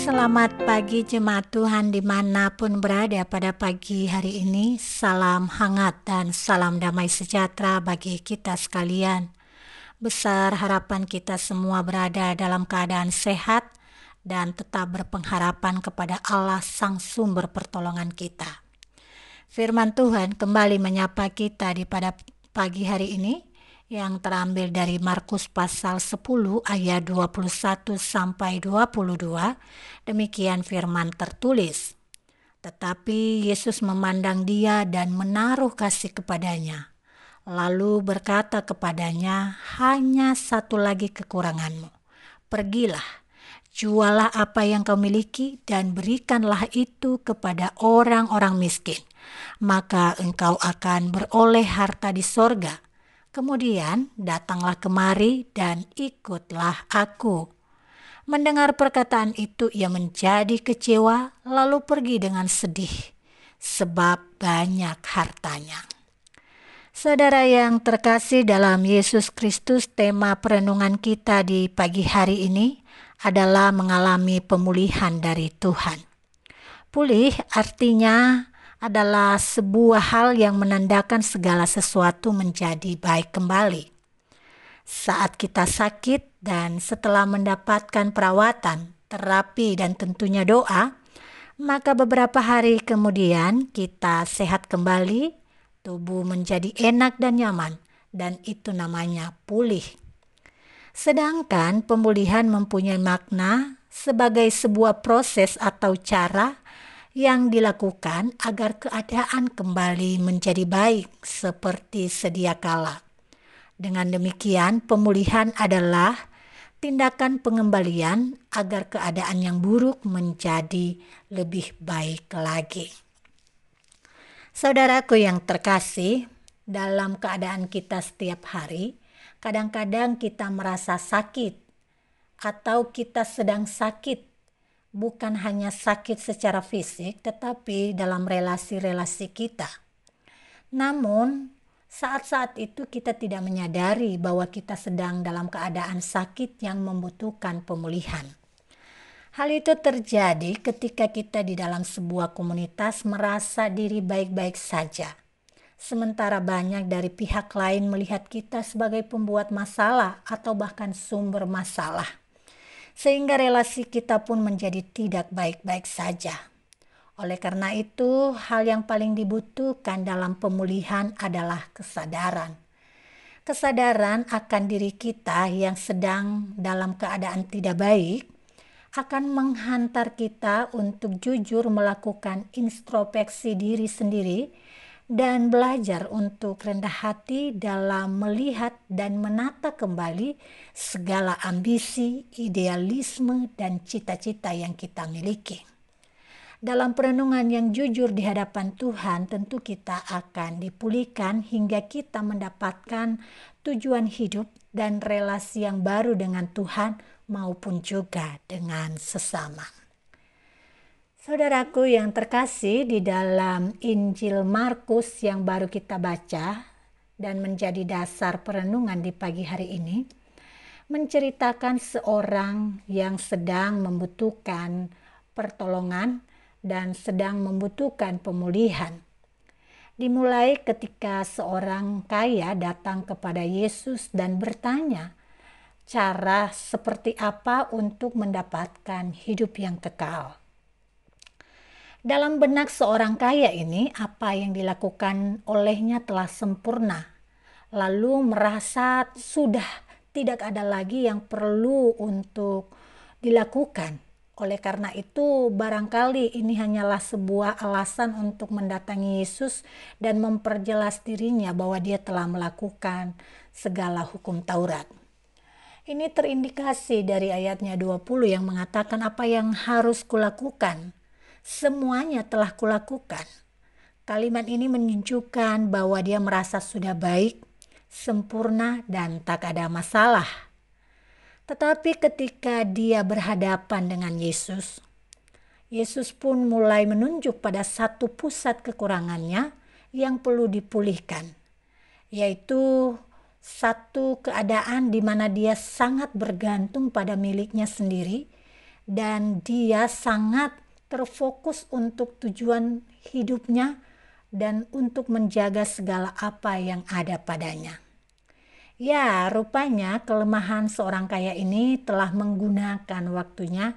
Selamat pagi jemaat Tuhan dimanapun berada pada pagi hari ini. Salam hangat dan salam damai sejahtera bagi kita sekalian. Besar harapan kita semua berada dalam keadaan sehat dan tetap berpengharapan kepada Allah Sang Sumber pertolongan kita. Firman Tuhan kembali menyapa kita di pada pagi hari ini yang terambil dari Markus pasal 10 ayat 21 sampai 22. Demikian firman tertulis. Tetapi Yesus memandang dia dan menaruh kasih kepadanya. Lalu berkata kepadanya, hanya satu lagi kekuranganmu. Pergilah, jualah apa yang kau miliki dan berikanlah itu kepada orang-orang miskin. Maka engkau akan beroleh harta di sorga. Kemudian datanglah kemari dan ikutlah aku. Mendengar perkataan itu ia menjadi kecewa lalu pergi dengan sedih sebab banyak hartanya. Saudara yang terkasih dalam Yesus Kristus, tema perenungan kita di pagi hari ini adalah mengalami pemulihan dari Tuhan. Pulih artinya adalah sebuah hal yang menandakan segala sesuatu menjadi baik kembali. Saat kita sakit dan setelah mendapatkan perawatan, terapi dan tentunya doa, maka beberapa hari kemudian kita sehat kembali, tubuh menjadi enak dan nyaman, dan itu namanya pulih. Sedangkan pemulihan mempunyai makna sebagai sebuah proses atau cara yang dilakukan agar keadaan kembali menjadi baik seperti sedia kala. Dengan demikian, pemulihan adalah tindakan pengembalian agar keadaan yang buruk menjadi lebih baik lagi. Saudaraku yang terkasih, dalam keadaan kita setiap hari, kadang-kadang kita merasa sakit atau kita sedang sakit. Bukan hanya sakit secara fisik, tetapi dalam relasi-relasi kita. Namun, saat-saat itu kita tidak menyadari bahwa kita sedang dalam keadaan sakit yang membutuhkan pemulihan. Hal itu terjadi ketika kita di dalam sebuah komunitas merasa diri baik-baik saja. Sementara banyak dari pihak lain melihat kita sebagai pembuat masalah atau bahkan sumber masalah. Sehingga relasi kita pun menjadi tidak baik-baik saja. Oleh karena itu, hal yang paling dibutuhkan dalam pemulihan adalah kesadaran. Kesadaran akan diri kita yang sedang dalam keadaan tidak baik akan menghantar kita untuk jujur melakukan introspeksi diri sendiri dan belajar untuk rendah hati dalam melihat dan menata kembali segala ambisi, idealisme, dan cita-cita yang kita miliki. Dalam perenungan yang jujur di hadapan Tuhan, tentu kita akan dipulihkan hingga kita mendapatkan tujuan hidup dan relasi yang baru dengan Tuhan maupun juga dengan sesama. Saudaraku yang terkasih, di dalam Injil Markus yang baru kita baca dan menjadi dasar perenungan di pagi hari ini, menceritakan seorang yang sedang membutuhkan pertolongan dan sedang membutuhkan pemulihan. Dimulai ketika seorang kaya datang kepada Yesus dan bertanya, cara seperti apa untuk mendapatkan hidup yang kekal. Dalam benak seorang kaya ini, apa yang dilakukan olehnya telah sempurna. Lalu merasa sudah tidak ada lagi yang perlu untuk dilakukan. Oleh karena itu, barangkali ini hanyalah sebuah alasan untuk mendatangi Yesus dan memperjelas dirinya bahwa dia telah melakukan segala hukum Taurat. Ini terindikasi dari ayatnya 20 yang mengatakan apa yang harus kulakukan. Semuanya telah kulakukan. Kalimat ini menunjukkan bahwa dia merasa sudah baik, sempurna, dan tak ada masalah. Tetapi ketika dia berhadapan dengan Yesus, Yesus pun mulai menunjuk pada satu pusat kekurangannya yang perlu dipulihkan, yaitu satu keadaan di mana dia sangat bergantung pada miliknya sendiri dan dia sangat terfokus untuk tujuan hidupnya dan untuk menjaga segala apa yang ada padanya. Ya, rupanya kelemahan seorang kaya ini telah menggunakan waktunya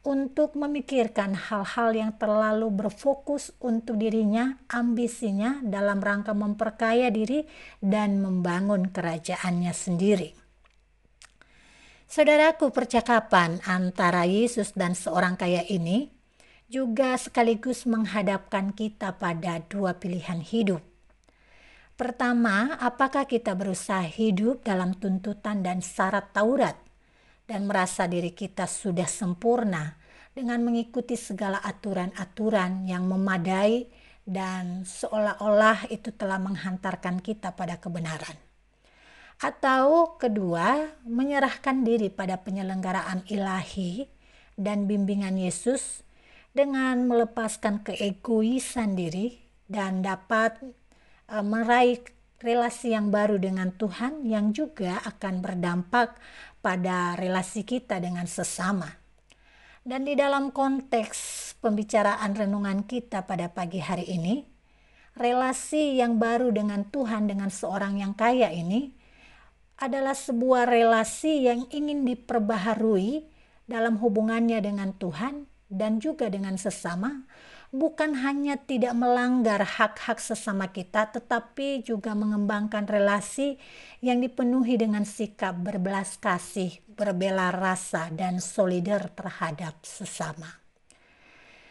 untuk memikirkan hal-hal yang terlalu berfokus untuk dirinya, ambisinya dalam rangka memperkaya diri dan membangun kerajaannya sendiri. Saudaraku, percakapan antara Yesus dan seorang kaya ini juga sekaligus menghadapkan kita pada dua pilihan hidup. Pertama, apakah kita berusaha hidup dalam tuntutan dan syarat Taurat dan merasa diri kita sudah sempurna dengan mengikuti segala aturan-aturan yang memadai dan seolah-olah itu telah menghantarkan kita pada kebenaran? Atau kedua, menyerahkan diri pada penyelenggaraan ilahi dan bimbingan Yesus dengan melepaskan keegoisan diri dan dapat meraih relasi yang baru dengan Tuhan yang juga akan berdampak pada relasi kita dengan sesama. Dan di dalam konteks pembicaraan renungan kita pada pagi hari ini, relasi yang baru dengan Tuhan dengan seorang yang kaya ini adalah sebuah relasi yang ingin diperbaharui dalam hubungannya dengan Tuhan dan juga dengan sesama, bukan hanya tidak melanggar hak-hak sesama kita, tetapi juga mengembangkan relasi yang dipenuhi dengan sikap berbelas kasih, berbela rasa, dan solidar terhadap sesama.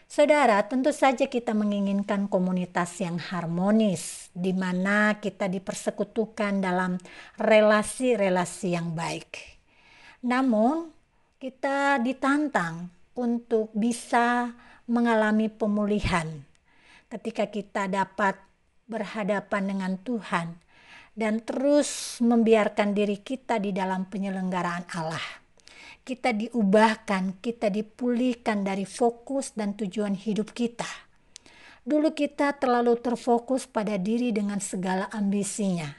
Saudara, tentu saja kita menginginkan komunitas yang harmonis, di mana kita dipersekutukan dalam relasi-relasi yang baik. Namun, kita ditantang untuk bisa mengalami pemulihan ketika kita dapat berhadapan dengan Tuhan dan terus membiarkan diri kita di dalam penyelenggaraan Allah. Kita diubahkan, kita dipulihkan dari fokus dan tujuan hidup kita. Dulu kita terlalu terfokus pada diri dengan segala ambisinya.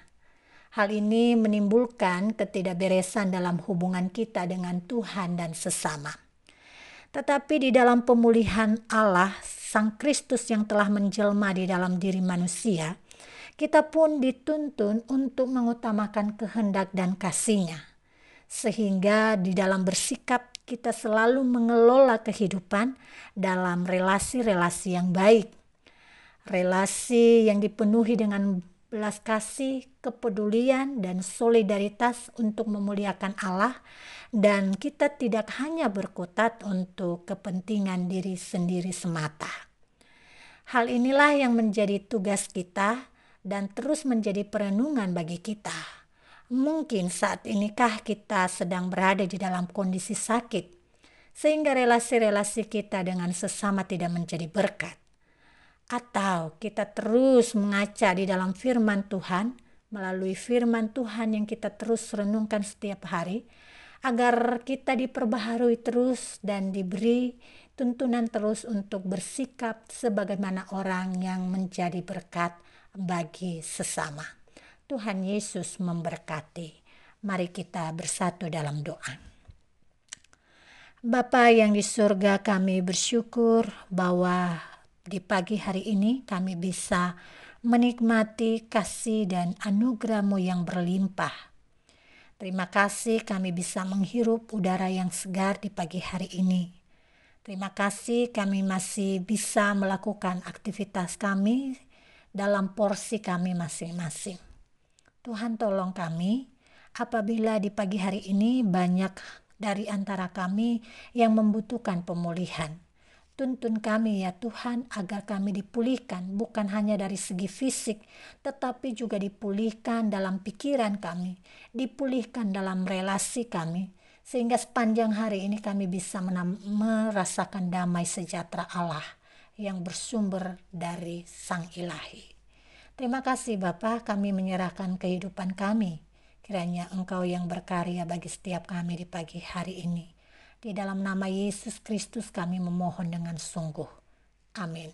Hal ini menimbulkan ketidakberesan dalam hubungan kita dengan Tuhan dan sesama. Tetapi di dalam pemulihan Allah, Sang Kristus yang telah menjelma di dalam diri manusia, kita pun dituntun untuk mengutamakan kehendak dan kasih-Nya. Sehingga di dalam bersikap kita selalu mengelola kehidupan dalam relasi-relasi yang baik. Relasi yang dipenuhi dengan belas kasih, kepedulian, dan solidaritas untuk memuliakan Allah, dan kita tidak hanya berkutat untuk kepentingan diri sendiri semata. Hal inilah yang menjadi tugas kita dan terus menjadi perenungan bagi kita. Mungkin saat inikah kita sedang berada di dalam kondisi sakit, sehingga relasi-relasi kita dengan sesama tidak menjadi berkat. Atau kita terus mengaca di dalam firman Tuhan, melalui firman Tuhan yang kita terus renungkan setiap hari, agar kita diperbaharui terus dan diberi tuntunan terus untuk bersikap sebagaimana orang yang menjadi berkat bagi sesama. Tuhan Yesus memberkati. Mari kita bersatu dalam doa. Bapa yang di surga, kami bersyukur bahwa di pagi hari ini kami bisa menikmati kasih dan anugerah-Mu yang berlimpah. Terima kasih kami bisa menghirup udara yang segar di pagi hari ini. Terima kasih kami masih bisa melakukan aktivitas kami dalam porsi kami masing-masing. Tuhan tolong kami apabila di pagi hari ini banyak dari antara kami yang membutuhkan pemulihan. Tuntun kami ya Tuhan agar kami dipulihkan bukan hanya dari segi fisik tetapi juga dipulihkan dalam pikiran kami, dipulihkan dalam relasi kami sehingga sepanjang hari ini kami bisa merasakan damai sejahtera Allah yang bersumber dari Sang Ilahi. Terima kasih Bapa, kami menyerahkan kehidupan kami. Kiranya Engkau yang berkarya bagi setiap kami di pagi hari ini. Di dalam nama Yesus Kristus kami memohon dengan sungguh. Amin.